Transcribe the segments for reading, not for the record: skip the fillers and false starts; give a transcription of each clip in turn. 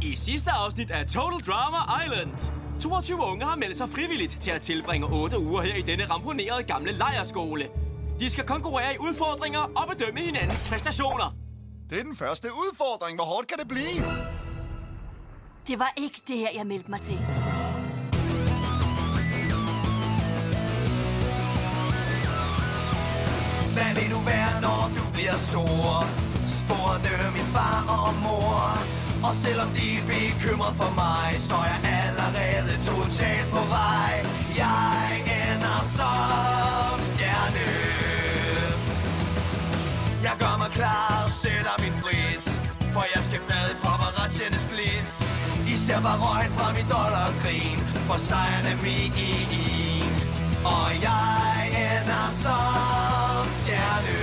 I sidste afsnit af Total Drama Island. 22 unge har meldt sig frivilligt til at tilbringe 8 uger her i denne ramponerede gamle lejrskole. De skal konkurrere i udfordringer og bedømme hinandens præstationer. Det er den første udfordring. Hvor hårdt kan det blive? Det var ikke det her, jeg meldte mig til. Hvad vil du være, når du bliver stor? Spurgte min far og mor. Og selvom de er bekymret for mig, så er jeg allerede totalt på vej. Jeg ender som stjerne. Jeg gør mig klar, sætter min frit, for jeg skal bade paparazziennes blitz. I ser bare røgen fra min dollargrin, for sejren er min. Og jeg ender som stjerne.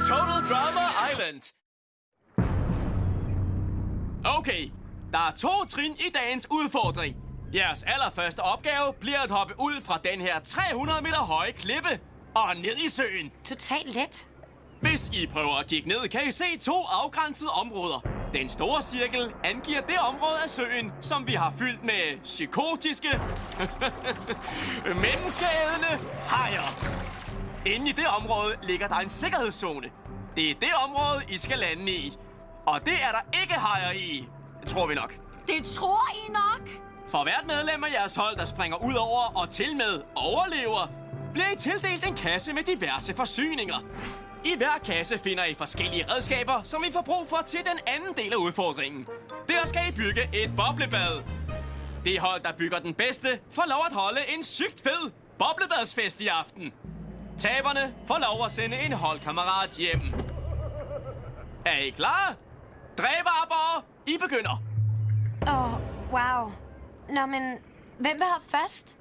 Total Drama Island. Okay, der er 2 trin i dagens udfordring. Jeres allerførste opgave bliver at hoppe ud fra den her 300 meter høje klippe og ned i søen. Totalt let. Hvis I prøver at kigge ned, kan I se 2 afgrænsede områder. Den store cirkel angiver det område af søen, som vi har fyldt med psykotiske, menneskeædende hajer. Inde i det område ligger der en sikkerhedszone. Det er det område, I skal lande i. Og det er der ikke hajer i, tror vi nok. Det tror I nok? For hvert medlem af jeres hold, der springer ud over og til med overlever, bliver I tildelt en kasse med diverse forsyninger. I hver kasse finder I forskellige redskaber, som I får brug for til den anden del af udfordringen. Der skal I bygge et boblebad. Det hold, der bygger den bedste, får lov at holde en sygt fed boblebadsfest i aften. Taberne får lov at sende en holdkammerat hjem. Er I klar? Dræberabere, I begynder. Wow. Nå, men hvem vil have først?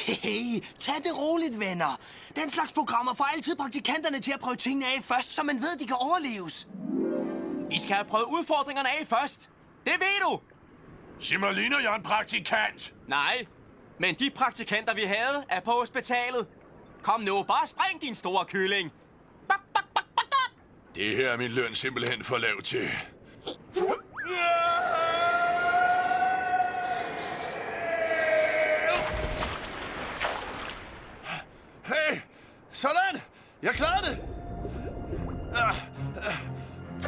Hey, tag det roligt, venner. Den slags programmer får altid praktikanterne til at prøve tingene af først, så man ved, de kan overleves. I skal have prøvet udfordringerne af først. Det ved du. Sig mig, ligner jeg en praktikant? Nej, men de praktikanter, vi havde, er på hospitalet. Kom nu, bare spring, din store kylling. Bak, bak, bak, bak, bak. Det her er min løn simpelthen for lav til. Hey! Sådan! Jeg klarede det!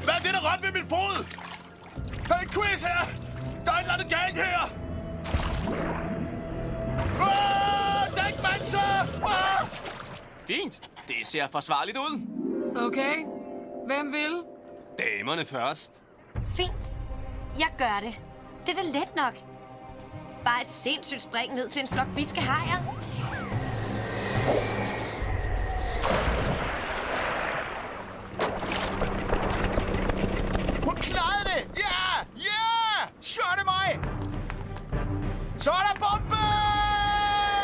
Hvad er det, der rødt ved min fod? Hey, Chris her! Der er et eller andet galt her! Dæk, manser! Fint, det ser forsvarligt ud. Okay. Hvem vil? Damerne først. Fint. Jeg gør det. Det er da let nok. Bare et sindssygt spring ned til en flok bitske hajer. Hun klarede det! Ja! Ja! Så er det mig! Så er der bombe!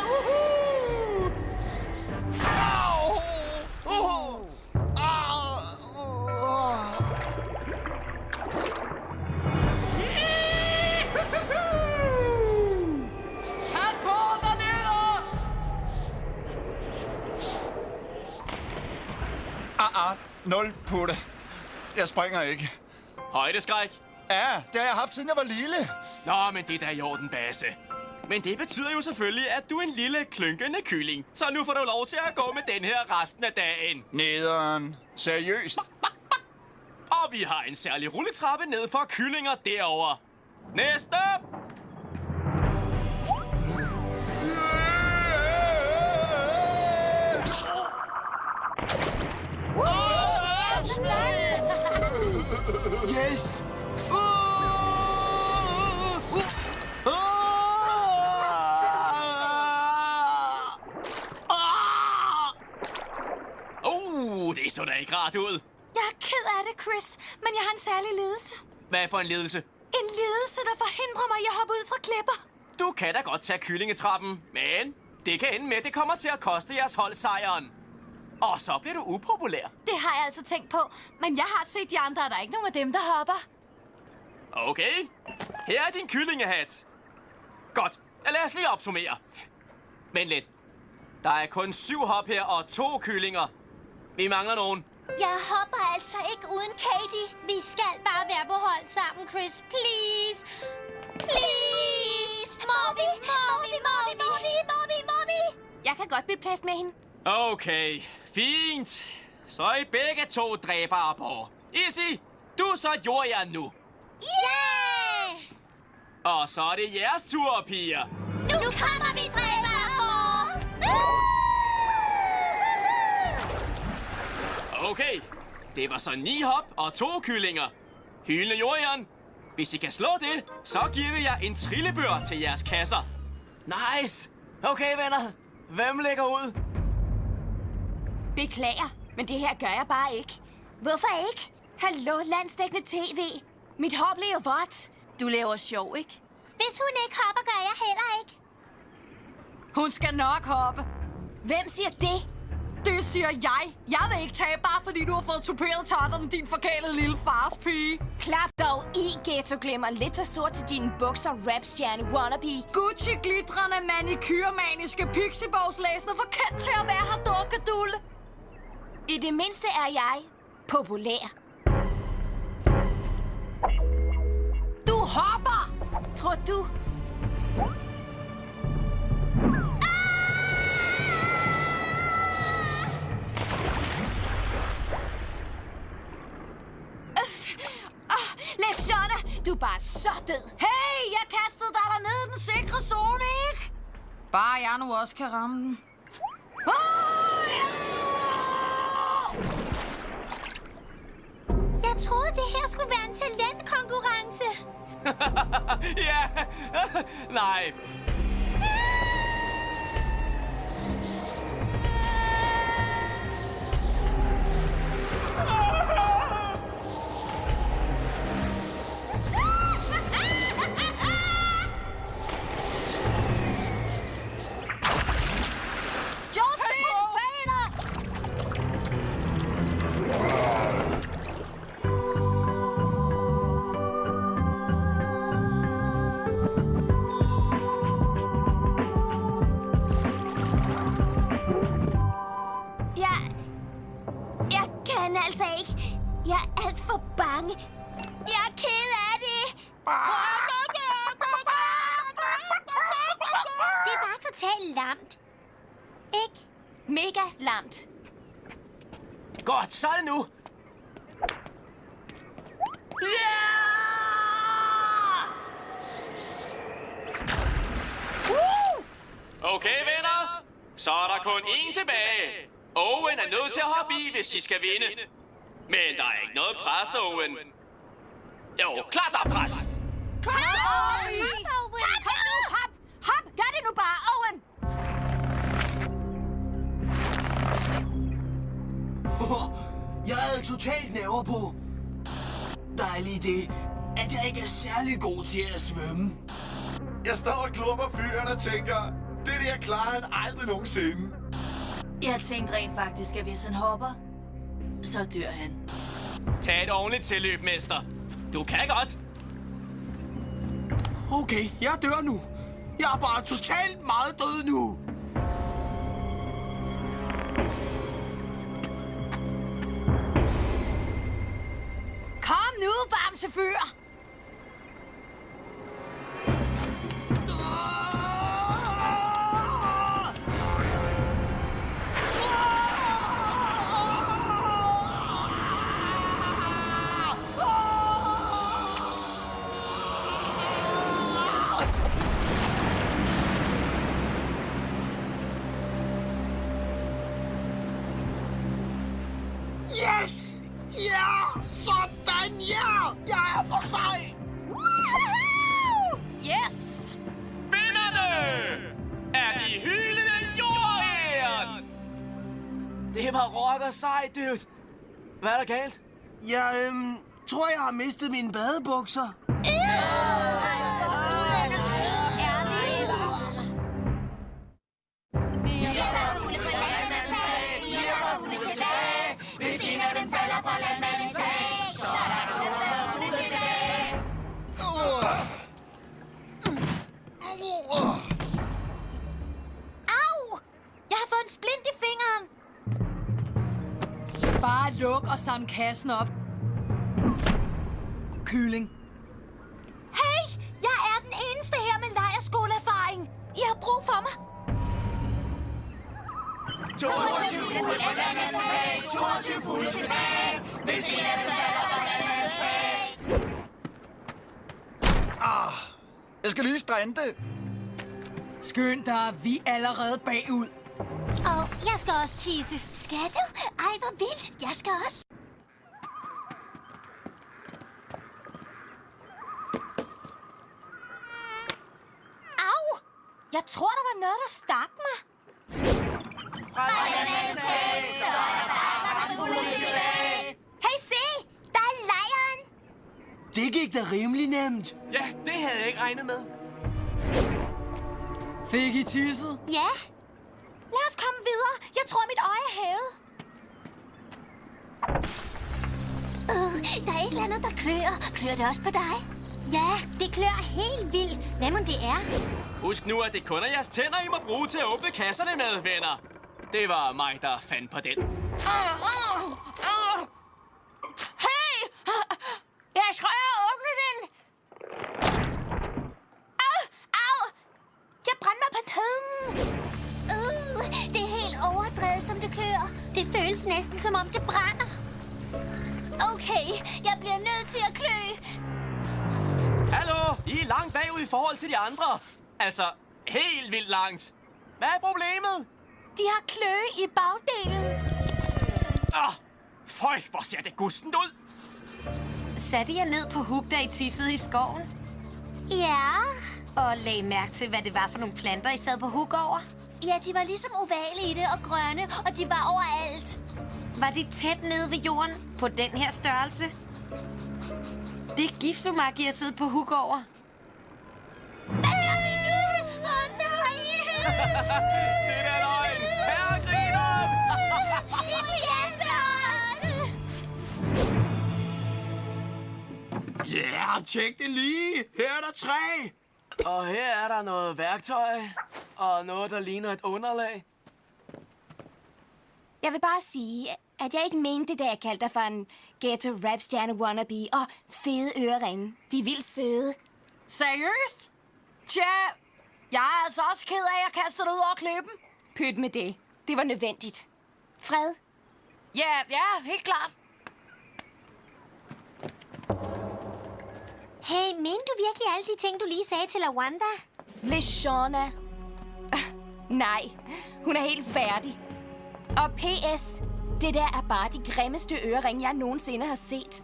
Woohoo! Au! Pas på dernede! Nul putte. Jeg springer ikke. Højdeskræk. Ja, det har jeg haft, siden jeg var lille. Nå, men det er da i orden, Basse. Men det betyder jo selvfølgelig, at du er en lille klynkende kylling. Så nu får du lov til at gå med den her resten af dagen. Nederen. Seriøst. Og vi har en særlig rulletrappe ned for kyllinger derovre. Næste! Yes! Det så da ikke rart ud. Jeg er ked af det, Chris, men jeg har en særlig lidelse. Hvad for en ledelse? En lidelse, der forhindrer mig i at hoppe ud fra klipper. Du kan da godt tage kyllingetrappen, men Det kan ende med, at det kommer til at koste jeres hold sejren. Og så bliver du upopulær. Det har jeg altså tænkt på. Men jeg har set de andre, og der er ikke nogen af dem, der hopper. Okay. Her er din kyllingehat. Godt. Lad os lige opsummere. Vent lidt. Der er kun 7 hop her og 2 kyllinger. Vi mangler nogen. Jeg hopper altså ikke uden Katie. Vi skal bare være på hold sammen, Chris. Please. Please. Må vi? Jeg kan godt bytte plads med hende. Okay, fint. Så er I begge 2 dræbere på. Izzy, du er så jordjern nu. Yeah! Og så er det jeres tur, piger. Nu kommer vi, dræber! Okay, det var så 9 hop og 2 kyllinger. Hyldende jordjern. Hvis I kan slå det, så giver vi jer en trillebør til jeres kasser. Nice. Okay, venner. Hvem lægger ud? Beklager, men det her gør jeg bare ikke. Hvorfor ikke? Hallo, landsdækkende tv. Mit hår blev jo vådt. Du laver sjov, ikke? Hvis hun ikke hopper, gør jeg heller ikke. Hun skal nok hoppe. Hvem siger det? Det siger jeg. Jeg vil ikke tabe, bare fordi du har fået tuperet totterne, din forkælede lille farspige. Klap dog i, Ghetto Glimmer. Lidt for stort til dine bukser, rapstjerne wannabe. Gucci-glitrende, manikyrmaniske, pixiebogslæsende, for kendt til at være her, dukkedulle. I det mindste er jeg populær. Du hopper! Tror du? Leshana, du er bare så død. Hey, jeg kastede dig dernede i den sikre zone, ikke? Bare jeg nu også kan ramme den. Jeg troede, det her skulle være en talentkonkurrence. Ja, nej. Jeg er alt for bange. Jeg er ked af det. Det er bare totalt lamt. Ikke? Mega lamt. Godt, så er det nu. Okay, venner. Så er der kun én tilbage. Owen er nødt til at hoppe i, hvis I skal vinde. Men der er ikke noget pres, Owen. Jo, klart der er pres. Kom nu, hop! Hop! Gør det nu bare, Owen! Jeg havde totalt nerver på. Der er lige det, at jeg ikke er særlig god til at svømme. Jeg står og klumper fyren og tænker, det der klarer han aldrig nogensinde. Jeg tænkte rent faktisk, at hvis han hopper, så dør han. Tag et ordentligt tilløb, mester. Du kan godt. Okay, jeg dør nu. Jeg er bare totalt meget død nu. Kom nu, bamsefyr! Yes! Ja! Sådan, ja! Jeg er for sej! Yes! Vinderne er de hyldende jordæren! Det var rocker sej, dude. Hvad er der galt? Jeg tror, jeg har mistet mine badebukser. Bare luk og samle kassen op. Kylling. Hey, jeg er den eneste her med lejrskoleerfaring. I har brug for mig. 22 fulde på landets tag, 22 fulde tilbage. Hvis en af dem falder på landets tag. Jeg skal lige strande. Skynd dig, vi er allerede bagud. Og jeg skal også tisse. Skal du? Ej, hvor vildt. Jeg skal også. Au! Jeg tror, der var noget, der stak mig. Hey, se! Der er lejren! Det gik da rimelig nemt. Ja, det havde jeg ikke regnet med. Fik I tisset? Ja. Lad os komme videre. Jeg tror, mit øje er hævet. Der er et eller andet, der klør. Klør det også på dig? Ja, det klør helt vildt. Hvad må det er? Husk nu, at det kun er jeres tænder, I må bruge til at åbne kasserne med, venner. Det var mig, der fandt på den. Hey! Jeg tror, jeg har åbnet den. Au! Jeg brændte mig på tungen. Det er helt overdrevet, som det klør. Det føles næsten, som om det brænder. Okay, jeg bliver nødt til at klø. Hallo, I er langt bagud i forhold til de andre. Altså, helt vildt langt. Hvad er problemet? De har kløe i bagdelen. Føj, hvor ser det gustent ud. Satte jeg ned på huk, da I tissede i skoven? Ja. Og lagde mærke til, hvad det var for nogle planter, I sad på huk over? Ja, de var ligesom ovale i det og grønne, og de var overalt. Var de tæt nede ved jorden på den her størrelse? Det er gipsomag, I har siddet på huk over. Det er løgn. Her griner. Ja, tjek det lige. Her er der 3. Og her er der noget værktøj. Og noget, der ligner et underlag. Jeg vil bare sige, at jeg ikke mente det, da jeg kaldte dig for en ghetto-rapstjerne wannabe og fede øreringe. De er vildt søde. Seriøst? Tja, jeg er altså også ked af, at jeg kastede det ud over klippen. Pyt med det. Det var nødvendigt. Fred? Ja, helt klart. Hey, mener du virkelig alle de ting, du lige sagde til Lawanda? Leshona. Nej, hun er helt færdig. Og P.S. Det der er bare de grimmeste øreringe, jeg nogensinde har set.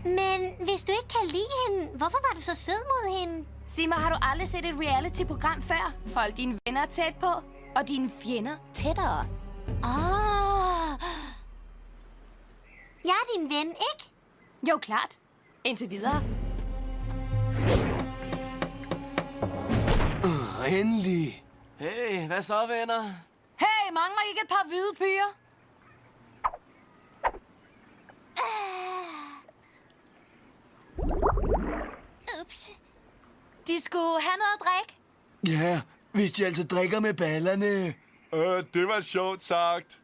Men hvis du ikke kan lide hende, hvorfor var du så sød mod hende? Sig mig, har du aldrig set et reality-program før? Hold dine venner tæt på, og dine fjender tættere. Jeg er din ven, ikke? Jo, klart. Indtil videre. Endelig. Hey, hvad så, venner? Hey, mangler I ikke et par hvide piger? Ups. De skulle have noget at drikke. Ja, hvis de altså drikker med ballerne. Det var sjovt sagt.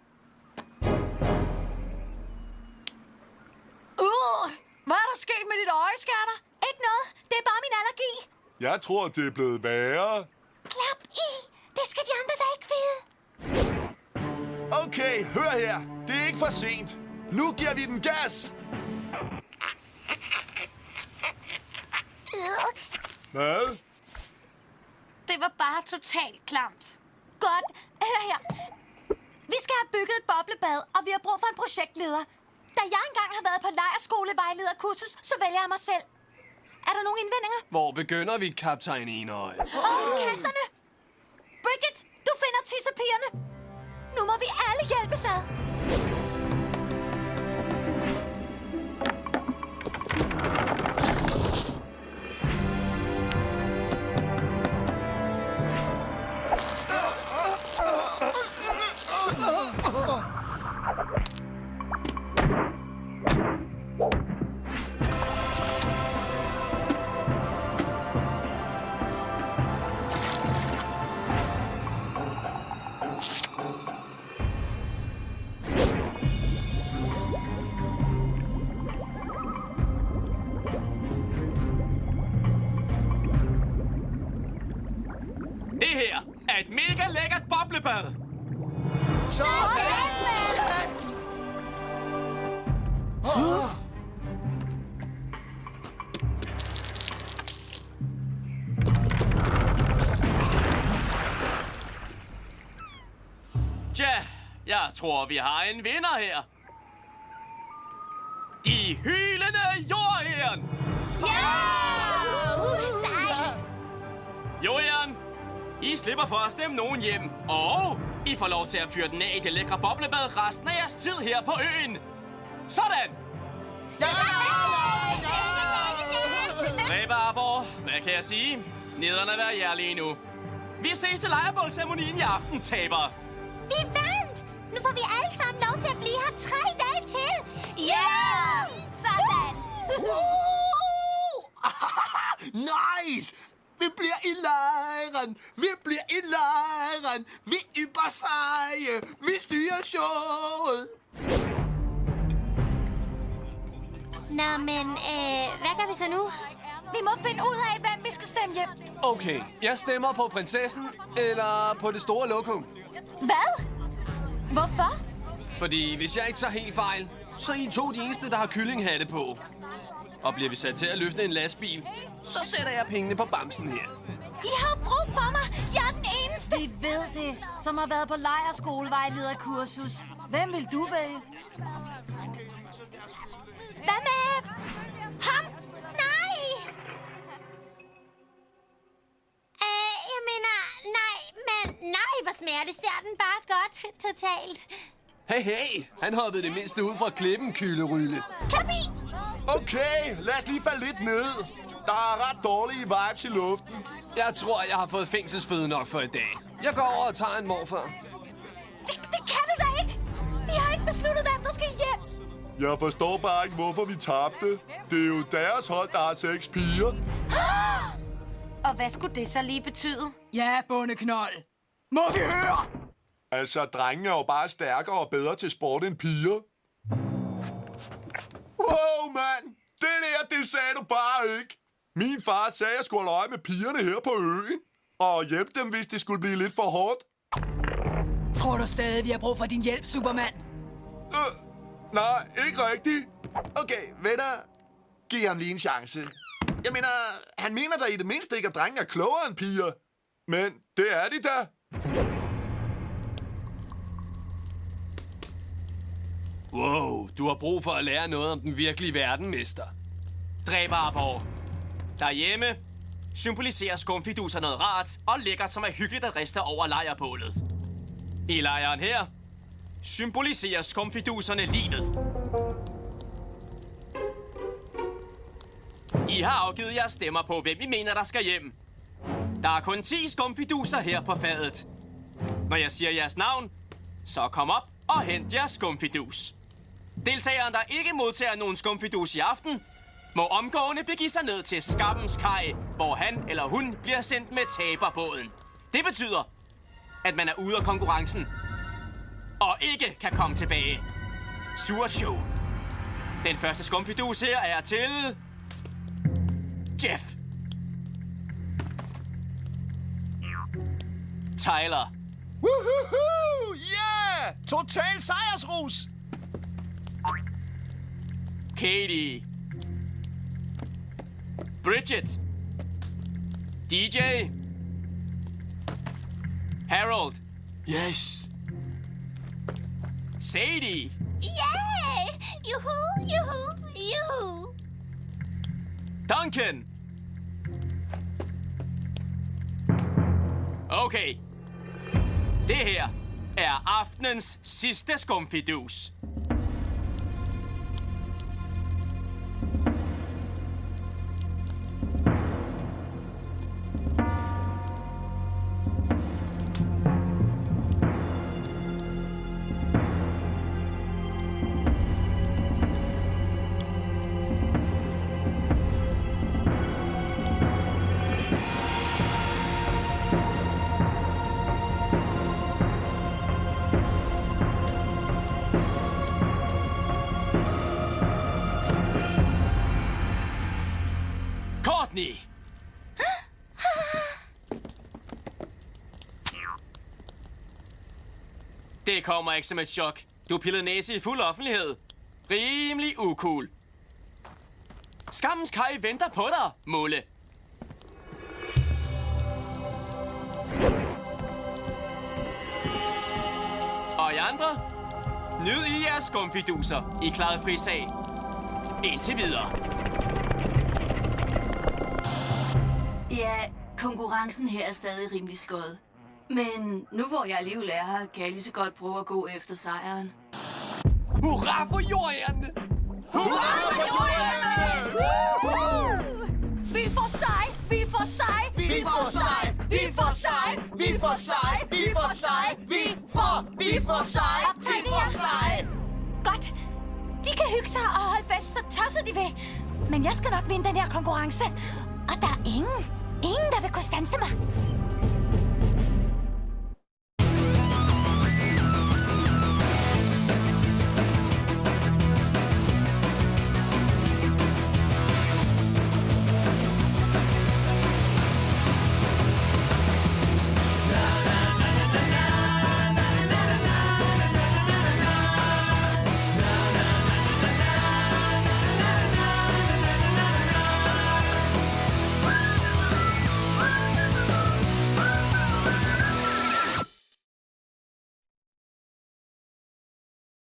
Hvad er der sket med dit øje, skatter? Ikke noget. Det er bare min allergi. Jeg tror, det er blevet værre. Klap i. Det skal de andre da ikke vide. Okay, hør her. Det er ikke for sent. Nu giver vi den gas. Hvad? Det var bare totalt klamt. Godt. Hør her. Vi skal have bygget et boblebad, og vi har brug for en projektleder. Da jeg engang har været på lejrskolevejlederkursus, så vælger jeg mig selv. Er der nogen indvendinger? Hvor begynder vi, kaptajn Enøje? Kasserne! Bridget, du finder tissepigerne. Nu må vi alle hjælpes ad. Det her er et mega lækkert boblebad. Tja, jeg tror, vi har en vinder her. De hylende jordæren. Jordæren, I slipper for at stemme nogen hjem. Og I får lov til at fyre den af i det lækre boblebad resten af jeres tid her på øen. Sådan! Ræberarbor, hvad kan jeg sige? Nederne være jer nu. Vi ses til lejrebålceremonien i aften, taber. Vi vandt! Nu får vi alle sammen lov til at blive her 3 dage til. Sådan! Nice! Vi bliver i lejren! Vi bliver i lejren! Vi ypper seje! Vi styrer showet! Nå, men hvad gør vi så nu? Vi må finde ud af, hvem vi skal stemme hjem. Okay, jeg stemmer på prinsessen eller på det store lokum. Hvad? Hvorfor? Fordi hvis jeg ikke tager helt fejl, så er I to de eneste, der har kyllinghatte på. Og bliver vi sat til at løfte en lastbil, så sætter jeg pengene på bamsen her. I har brug for mig. Jeg er den eneste. Vi ved det, som har været på lejrskolevejlederkursus. Hvem vil du vælge? Hvad med ham? Nej! Jeg mener, nej, hvor smager det. Ser den bare godt, totalt. Hey, han hoppede det mindste ud fra klippen, kylderylle. Kom i! Okay, lad os lige falde lidt ned. Der er ret dårlige vibes i luften. Jeg tror, jeg har fået fængselsføde nok for i dag. Jeg går over og tager en morfar. Det kan du da ikke. Vi har ikke besluttet, hvem der skal hjem. Jeg forstår bare ikke, hvorfor vi tabte. Det er jo deres hold, der har 6 piger. Og hvad skulle det så lige betyde? Ja, bondeknold. Må vi høre? Altså, drenge er jo bare stærkere og bedre til sport end piger. Wow, mand! Det sagde du bare ikke. Min far sagde, at jeg skulle holde øje med pigerne her på øen. Og hjælpe dem, hvis det skulle blive lidt for hårdt. Tror du stadig, vi har brug for din hjælp, Superman? Nej, ikke rigtigt. Okay, venner. Giv ham lige en chance. Jeg mener, han mener da i det mindste ikke, at drenge er klogere end piger. Men det er de da. Wow, du har brug for at lære noget om den virkelige verden, mester. Dræberarbor. Derhjemme symboliserer skumfiduser noget rart og lækkert, som er hyggeligt at riste over lejrbålet. I lejren her symboliserer skumfiduserne livet. I har afgivet jeres stemmer på, hvem I mener, der skal hjem. Der er kun 10 skumfiduser her på fadet. Når jeg siger jeres navn, så kom op og hent jeres skumfidus. Deltageren, der ikke modtager nogen skumfidus i aften, må omgående begive sig ned til Skammens Kaj, hvor han eller hun bliver sendt med taberbåden. Det betyder, at man er ude af konkurrencen og ikke kan komme tilbage. Surt show. Den første skumfidus her er til Jeff. Tyler. Woohoo! Yeah! Total sejrsrus! Katie. Bridget. DJ. Harold. Yes. Sadie. Yay! Juhu! Duncan. Okay. Det her er aftenens sidste skumfidus. Det kommer ikke som et chok. Du pillede næse i fuld offentlighed. Rimelig ucool. Skammens kaj venter på dig, Mulle. Og I andre, nyd I jeres skumfiduser. I klarede fri sag. Indtil videre. Ja, konkurrencen her er stadig rimelig skød. Men nu hvor jeg alligevel er her, kan jeg lige så godt prøve at gå efter sejren. Hurra for jordærende! Hurra for jordærende! Vi får sej! Vi får sej! Vi får sej! Vi får sej! Vi får sej! Vi får sej! Vi får sej! Optag det her. Godt. De kan hygge sig og holde fest, så tosser de ved. Men jeg skal nok vinde den her konkurrence. Og der er ingen, der vil kunne standse mig.